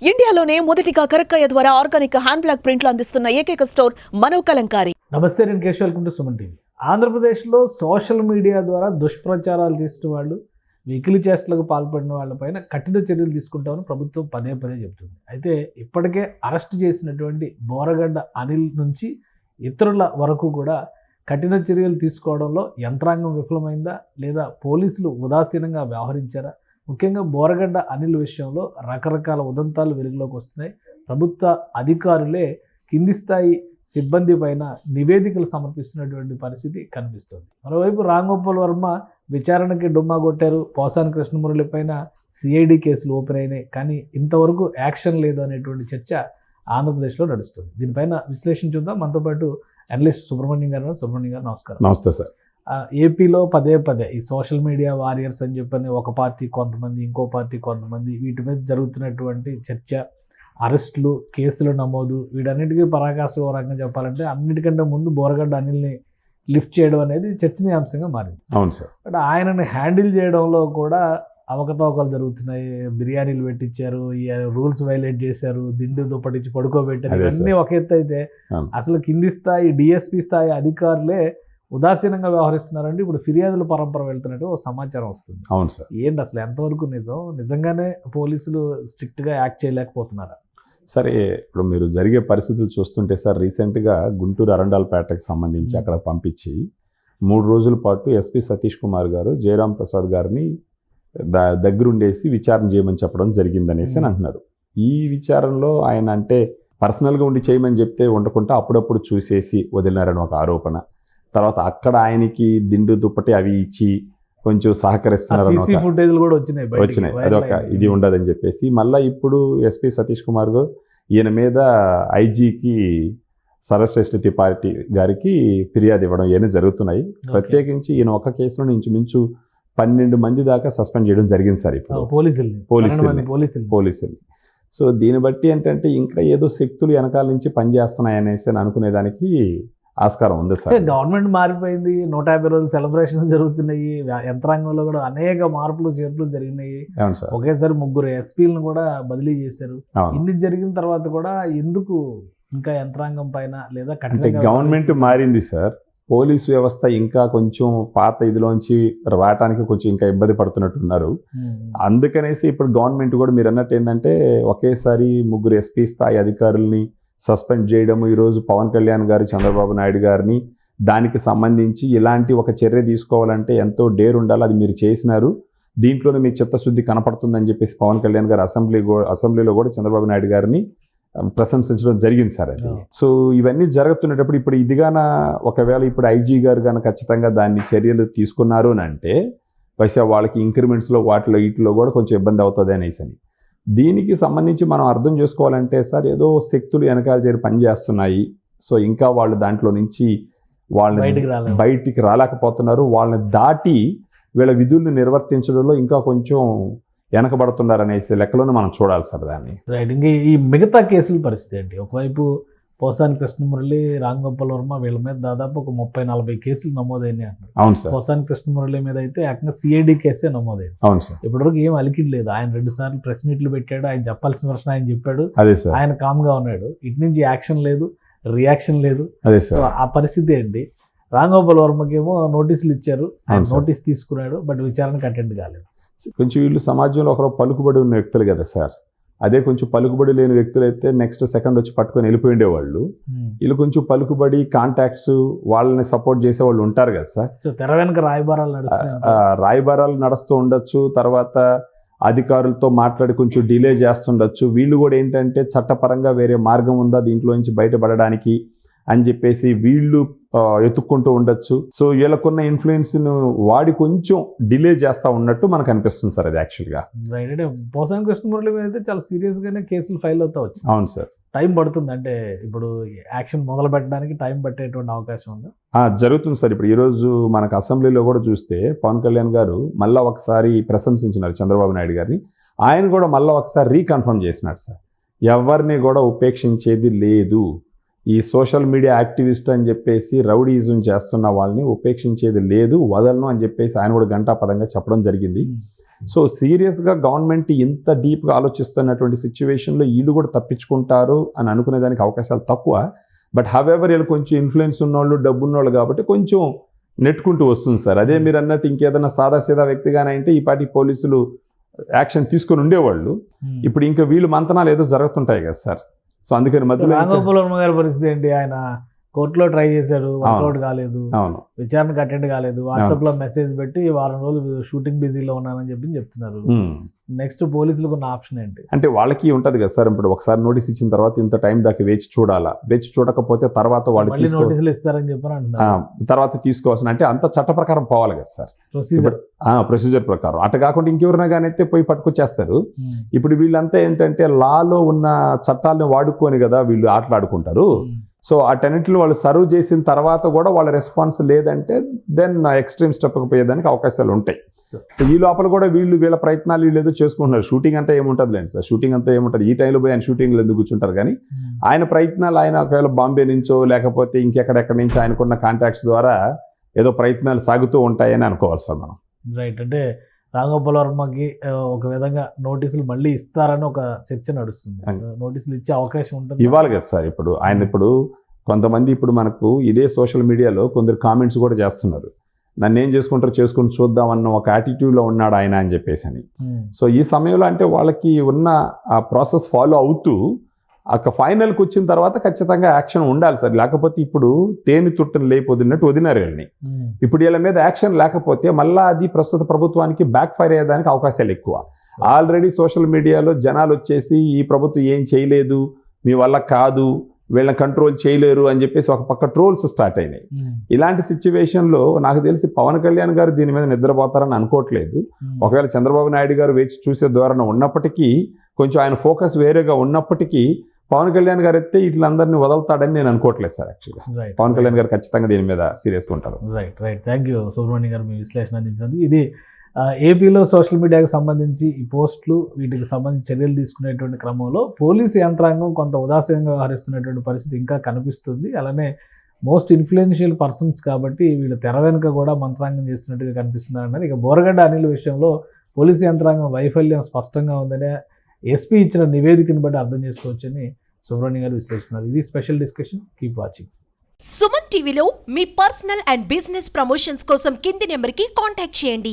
ఇండియాలోనే మొదటిగా కరక్కయ్య ద్వారా ఆర్గానిక్ హ్యాండ్ బ్లాక్ ప్రింట్లు అందిస్తున్న ఏకైక స్టోర్ మనో కలంకారీ. నమస్తే, నేను Keshav. Welcome to Suman TV. ఆంధ్రప్రదేశ్లో సోషల్ మీడియా ద్వారా దుష్ప్రచారాలు చేసిన వాళ్ళు, వెకిలి చేష్టలకు పాల్పడిన వాళ్ళపైన కఠిన చర్యలు తీసుకుంటామని ప్రభుత్వం పదే పదే చెబుతుంది. అయితే ఇప్పటికే అరెస్ట్ చేసినటువంటి బోరగడ్డ అనిల్ నుంచి ఇతరుల వరకు కూడా కఠిన చర్యలు తీసుకోవడంలో యంత్రాంగం విఫలమైందా, లేదా పోలీసులు ఉదాసీనంగా వ్యవహరించారా? ముఖ్యంగా బోరగడ్డ అనిల్ విషయంలో రకరకాల ఉదంతాలు వెలుగులోకి వస్తున్నాయి. ప్రభుత్వ అధికారులే కింది స్థాయి సిబ్బంది పైన నివేదికలు సమర్పిస్తున్నటువంటి పరిస్థితి కనిపిస్తుంది. మరోవైపు రాంగోపాల్ వర్మ విచారణకి డుమ్మా కొట్టారు. పోసాని కృష్ణమురళి పైన సిఐడి కేసులు ఓపెన్ అయినాయి, కానీ ఇంతవరకు యాక్షన్ లేదు అనేటువంటి చర్చ ఆంధ్రప్రదేశ్లో నడుస్తుంది. దీనిపైన విశ్లేషణ చూద్దాం. మనతో పాటు అనలిస్ట్ సుబ్రహ్మణ్యం గారు. సుబ్రహ్మణ్యం గారు, నమస్కారం. నమస్తే సార్. ఏపీలో పదే పదే ఈ సోషల్ మీడియా వారియర్స్ అని చెప్పని ఒక పార్టీ కొంతమంది, ఇంకో పార్టీ కొంతమంది, వీటి మీద జరుగుతున్నటువంటి చర్చ, అరెస్టులు, కేసుల నమోదు, వీటన్నిటికీ పరాకాష్ట రకంగా చెప్పాలంటే అన్నిటికంటే ముందు బోరగడ్డ అనిల్ని లిఫ్ట్ చేయడం అనేది చర్చనీయాంశంగా మారింది. అవును సార్. బట్ ఆయనని హ్యాండిల్ చేయడంలో కూడా అవకతవకలు జరుగుతున్నాయి. బిర్యానీలు పెట్టించారు, రూల్స్ వైలేట్ చేశారు, దిండు దుప్పటించి పడుకోబెట్టారు. ఇవన్నీ ఒక ఎత్తు అయితే అసలు కింది స్థాయి డిఎస్పీ స్థాయి అధికారులే ఉదాసీనంగా వ్యవహరిస్తున్నారంటే ఇప్పుడు ఫిర్యాదుల పరంపర వెళ్తున్నట్టు ఒక సమాచారం వస్తుంది. అవును సార్. ఏంటి అసలు ఎంతవరకు నిజం? నిజంగానే పోలీసులు స్ట్రిక్ట్గా యాక్ట్ చేయలేకపోతున్నారా? సరే, ఇప్పుడు మీరు జరిగే పరిస్థితులు చూస్తుంటే సార్, రీసెంట్గా గుంటూరు అరండాలపేటకి సంబంధించి అక్కడ పంపించి 3 రోజుల పాటు ఎస్పీ సతీష్ కుమార్ గారు జయరాం ప్రసాద్ గారిని దగ్గరుండేసి విచారణ చేయమని చెప్పడం జరిగిందనేసి అని అంటున్నారు. ఈ విచారణలో ఆయన అంటే పర్సనల్గా ఉండి చేయమని చెప్తే ఉండకుండా అప్పుడప్పుడు చూసేసి వదిలినారని ఒక ఆరోపణ. తర్వాత అక్కడ ఆయనకి దిండు దుప్పటి అవి ఇచ్చి కొంచెం సహకరిస్తున్నారు, వచ్చినాయి. అదొక ఇది ఉండదని చెప్పేసి మళ్ళీ ఇప్పుడు ఎస్పీ సతీష్ కుమార్ గారు ఈయన మీద ఐజీకి సర్వశ్రేష్ఠ త్రిపాఠి గారికి ఫిర్యాదు ఇవ్వడం ఇవన్నీ జరుగుతున్నాయి. ప్రత్యేకించి ఈయన ఒక కేసులో ఇంచుమించు 12 మంది దాకా సస్పెండ్ చేయడం జరిగింది సార్ ఇప్పుడు పోలీసులు. సో దీన్ని బట్టి ఏంటంటే ఇంకా ఏదో శక్తులు వెనకాల నుంచి పనిచేస్తున్నాయి అనేసి అనుకునేదానికి ఆస్కారం ఉంది సార్. గవర్నమెంట్ మారిపోయింది, 150 రోజులు సెలబ్రేషన్స్ జరుగుతున్నాయి, యంత్రాంగంలో కూడా అనేక మార్పులు చేర్పులు జరిగినాయి. ఒకేసారి 3 ఎస్పీలను కూడా బదిలీ చేశారు. ఇన్ని జరిగిన తర్వాత కూడా ఎందుకు ఇంకా యంత్రాంగం పైన లేదా గవర్నమెంట్ మారింది సార్, పోలీసు వ్యవస్థ ఇంకా కొంచెం పాత ఇదిలోంచి రావటానికి కొంచెం ఇంకా ఇబ్బంది పడుతున్నట్టున్నారు. అందుకనేసి ఇప్పుడు గవర్నమెంట్ కూడా మీరు అన్నట్టు ఏంటంటే ఒకేసారి 3 ఎస్పీ స్థాయి అధికారుల్ని సస్పెండ్ చేయడము. ఈరోజు పవన్ కళ్యాణ్ గారు, చంద్రబాబు నాయుడు గారిని దానికి సంబంధించి ఇలాంటి ఒక చర్య తీసుకోవాలంటే ఎంతో డేర్ ఉండాలి, అది మీరు చేసినారు, దీంట్లోనే మీ చిత్తశుద్ధి కనపడుతుందని చెప్పేసి పవన్ కళ్యాణ్ గారు అసెంబ్లీలో కూడా చంద్రబాబు నాయుడు గారిని ప్రశంసించడం జరిగింది సార్. అది సో ఇవన్నీ జరుగుతున్నప్పుడు ఇప్పుడు ఇదిగాన ఒకవేళ ఇప్పుడు ఐజీ గారు కానీ ఖచ్చితంగా దాన్ని చర్యలు తీసుకున్నారు అని అంటే బహుశా వాళ్ళకి ఇంక్రిమెంట్స్లో వీటిలో కూడా కొంచెం ఇబ్బంది అవుతుంది అనేసి అని. దీనికి సంబంధించి మనం అర్థం చేసుకోవాలంటే సార్, ఏదో శక్తులు వెనకాల చేరి పనిచేస్తున్నాయి. సో ఇంకా వాళ్ళు దాంట్లో నుంచి వాళ్ళని బయటికి రాలేకపోతున్నారు. వాళ్ళని దాటి వీళ్ళ విధుల్ని నిర్వర్తించడంలో ఇంకా కొంచెం వెనకబడుతున్నారు అనేసి లెక్కలోనే మనం చూడాలి సార్ దాన్ని. రైట్. ఇంకా ఈ మిగతా కేసుల పరిస్థితి ఏంటి? ఒకవైపు పోసాని కృష్ణమురళి, రాంగోపాల్ వర్మ వీళ్ళ మీద దాదాపు ఒక 30-40 కేసులు నమోదైనాయి అంటారు. అవును సార్. పోసాని కృష్ణమురళి మీద అయితే ఏకంగా సిఐడి కేసే నమోదైంది. అవును సార్. ఇప్పటివరకు ఏం అలికిడ్ లేదు. ఆయన 2 సార్లు ప్రెస్ మీట్లు పెట్టాడు, ఆయన చెప్పాల్సిన వర్షం ఆయన చెప్పాడు, అదే సార్, ఆయన కామ్గా ఉన్నాడు. ఇటు నుంచి యాక్షన్ లేదు, రియాక్షన్ లేదు. అదే సార్. ఆ పరిస్థితి ఏంటి? రాంగోపాల్ వర్మకేమో నోటీసులు ఇచ్చారు, ఆయన నోటీస్ తీసుకున్నాడు, బట్ విచారణకు అటెండ్ కాలేదు. కొంచెం వీళ్ళు సమాజంలో ఒకరు పలుకుబడి ఉన్న వ్యక్తులు కదా సార్. అదే కొంచెం పలుకుబడి లేని వ్యక్తులు అయితే నెక్స్ట్ సెకండ్ వచ్చి పట్టుకొని వెళ్ళిపోయిండే వాళ్ళు. వీళ్ళు కొంచెం పలుకుబడి, కాంటాక్ట్స్, వాళ్ళని సపోర్ట్ చేసే వాళ్ళు ఉంటారు కదా సార్. తెర వెనక రాయబారాలు నడుస్తూ ఉండొచ్చు, తర్వాత అధికారులతో మాట్లాడి కొంచెం డిలే చేస్తుండొచ్చు. వీళ్ళు కూడా ఏంటంటే చట్టపరంగా వేరే మార్గం ఉందా దీంట్లో నుంచి బయటపడడానికి అని చెప్పేసి వీళ్ళు ఎత్తుక్కుంటూ ఉండొచ్చు. సో వీళ్ళకున్న ఇన్ఫ్లుయెన్స్ను వాడి కొంచెం డిలే చేస్తూ ఉన్నట్టు మనకు అనిపిస్తుంది సార్. అది యాక్చువల్గా పోసాని కృష్ణమురళి మీద అయితే చాలా సీరియస్గానే కేసులు ఫైల్ అవుతా వచ్చి. అవును సార్. టైం పడుతుంది అంటే ఇప్పుడు యాక్షన్ మొదలు పెట్టడానికి టైం పట్టేటువంటి అవకాశం ఉందా? జరుగుతుంది సార్. ఇప్పుడు ఈరోజు మనకు అసెంబ్లీలో కూడా చూస్తే పవన్ కళ్యాణ్ గారు మళ్ళీ ఒకసారి ప్రశంసించినారు చంద్రబాబు నాయుడు గారిని. ఆయన కూడా మళ్ళీ ఒకసారి రీకన్ఫర్మ్ చేసినాడు సార్, ఎవరిని కూడా ఉపేక్షించేది లేదు, ఈ సోషల్ మీడియా యాక్టివిస్ట్ అని చెప్పేసి రౌడీజం చేస్తున్న వాళ్ళని ఉపేక్షించేది లేదు, వదలను అని చెప్పేసి ఆయన కూడా ఘంటాపదంగా చెప్పడం జరిగింది. సో సీరియస్గా గవర్నమెంట్ ఇంత డీప్గా ఆలోచిస్తున్నటువంటి సిచ్యువేషన్లో వీళ్ళు కూడా తప్పించుకుంటారు అని అనుకునేదానికి అవకాశాలు తక్కువ. బట్ హవెవర్ వీళ్ళు కొంచెం ఇన్ఫ్లుయెన్స్ ఉన్నోళ్ళు, డబ్బు ఉన్నోళ్ళు కాబట్టి కొంచెం నెట్టుకుంటూ వస్తుంది సార్. అదే మీరు అన్నట్టు ఇంకేదైనా సాదాసీదా వ్యక్తిగానే అంటే ఈ పార్టీ పోలీసులు యాక్షన్ తీసుకొని ఉండేవాళ్ళు. ఇప్పుడు ఇంకా వీళ్ళు మంతనాలు ఏదో జరుగుతుంటాయి కదా సార్. సో అందుకని మధ్యలో రాంగోపాల్ వర్మ గారి పరిస్థితి ఏంటి? ఆయన కోర్టులో ట్రై చేశాడు, వర్కౌట్ కాలేదు, అవును విచారణకు అటెండ్ కాలేదు, వాట్సాప్ లో మెసేజ్ పెట్టి వారం రోజులు షూటింగ్ బిజీలో ఉన్నానని చెప్పి చెప్తున్నారు. నెక్స్ట్ పోలీసులకు ఉన్న ఆప్షన్ ఏంటి అంటే వాళ్ళకి ఉంటది కదా సార్, ఇప్పుడు ఒకసారి నోటీస్ ఇచ్చిన తర్వాత ఇంత టైం దాకా వేచి చూడాలా, వేచి చూడకపోతే తర్వాత వాళ్ళు నోటీసులు ఇస్తారని చెప్పని అంటున్నారు. తర్వాత తీసుకోవాల్సిన అంటే అంత చట్ట ప్రకారం పోవాలి కదా సార్, ప్రొసీజర్ ప్రకారం. అటు కాకుండా ఇంకెవరైనా కానీ అయితే పోయి పట్టుకొచ్చేస్తారు. ఇప్పుడు వీళ్ళంతా ఏంటంటే లాలో ఉన్న చట్టాలను వాడుకొని కదా వీళ్ళు ఆటలాడుకుంటారు. సో అటన్నిటిలో వాళ్ళు సర్వ్ చేసిన తర్వాత కూడా వాళ్ళ రెస్పాన్స్ లేదంటే దెన్ ఎక్స్ట్రీమ్ స్టెప్కి పోయేదానికి అవకాశాలు ఉంటాయి. సో ఈ లోపల కూడా వీళ్ళ ప్రయత్నాలు వీళ్ళు ఏదో చేసుకుంటున్నారు. షూటింగ్ అంతా ఏముంటుంది లేండి సార్, షూటింగ్ అంతా ఏముంటుంది, ఈ టైంలో పోయి ఆయన షూటింగ్లో ఎందుకు కూర్చుంటారు. కానీ ఆయన ప్రయత్నాలు ఆయన ఒకవేళ బాంబే నుంచో లేకపోతే ఇంకెక్కడెక్కడి నుంచి ఆయనకున్న కాంటాక్ట్స్ ద్వారా ఏదో ప్రయత్నాలు సాగుతూ ఉంటాయని అనుకోవాలి సార్ మనం. రైట్. అంటే రాంగోపాల్ వర్మకి ఒక విధంగా నోటీసులు మళ్ళీ ఇస్తారని ఒక చర్చ నడుస్తుంది. నోటీసులు ఇచ్చే అవకాశం ఉంటుంది, ఇవ్వాలి కదా సార్. ఇప్పుడు ఆయన ఇప్పుడు కొంతమంది ఇప్పుడు మనకు ఇదే సోషల్ మీడియాలో కొందరు కామెంట్స్ కూడా చేస్తున్నారు, నన్ను ఏం చేసుకుంటారో చేసుకుని చూద్దామన్న ఒక యాటిట్యూడ్లో ఉన్నాడు ఆయన అని చెప్పేసి అని. సో ఈ సమయంలో అంటే వాళ్ళకి ఉన్న ఆ ప్రాసెస్ ఫాలో అవుతూ అక్కడ ఫైనల్కి వచ్చిన తర్వాత ఖచ్చితంగా యాక్షన్ ఉండాలి సార్. లేకపోతే ఇప్పుడు తేనె తుట్టను లేపొదినట్టు వదినారు వీళ్ళని. ఇప్పుడు వీళ్ళ మీద యాక్షన్ లేకపోతే మళ్ళీ అది ప్రస్తుత ప్రభుత్వానికి బ్యాక్ ఫైర్ అయ్యేదానికి అవకాశాలు ఎక్కువ. ఆల్రెడీ సోషల్ మీడియాలో జనాలు వచ్చేసి ఈ ప్రభుత్వం ఏం చేయలేదు, మీ వల్ల కాదు, వీళ్ళని కంట్రోల్ చేయలేరు అని చెప్పేసి ఒక పక్క ట్రోల్స్ స్టార్ట్ అయినాయి. ఇలాంటి సిచ్యువేషన్లో నాకు తెలిసి పవన్ కళ్యాణ్ గారు దీని మీద నిద్రపోతారని అనుకోవట్లేదు. ఒకవేళ చంద్రబాబు నాయుడు గారు వేచి చూసే ధోరణి ఉన్నప్పటికీ, కొంచెం ఆయన ఫోకస్ వేరేగా ఉన్నప్పటికీ పవన్ కళ్యాణ్ గారు అయితే వీళ్ళందరినీ వదులుతాడని నేను అనుకోవట్లేదు సార్. యాక్చువల్గా పవన్ కళ్యాణ్ గారు ఖచ్చితంగా దీని మీద సీరియస్గా ఉంటారు. రైట్. థ్యాంక్ యూ సుబ్రహ్మణ్యం గారు మీ విశ్లేషణ అందించినందుకు. ఇది ఏపీలో సోషల్ మీడియాకి సంబంధించి ఈ పోస్టులు వీటికి సంబంధించి చర్యలు తీసుకునేటువంటి క్రమంలో పోలీసు యంత్రాంగం కొంత ఉదాసీనంగా వ్యవహరిస్తున్నటువంటి పరిస్థితి ఇంకా కనిపిస్తుంది. అలానే మోస్ట్ ఇన్ఫ్లుయెన్షియల్ పర్సన్స్ కాబట్టి వీళ్ళు తెర వెనుక కూడా మంత్రాంగం చేస్తున్నట్టుగా కనిపిస్తున్నారు అన్నారు. ఇక బోరగడ్డ అనిల్ విషయంలో పోలీసు యంత్రాంగం వైఫల్యం స్పష్టంగా ఉందనే ఎస్పీ ఇచ్చిన నివేదికను బట్టి అర్థం చేసుకోవచ్చని సుబ్రహ్మణ్యం గారు విశ్లేషిస్తున్నారు. ఇది special discussion. Keep watching. Suman టీవీలో మీ పర్సనల్ అండ్ బిజినెస్ ప్రమోషన్స్ కోసం కింది నెంబర్కి కాంటాక్ట్ చేయండి.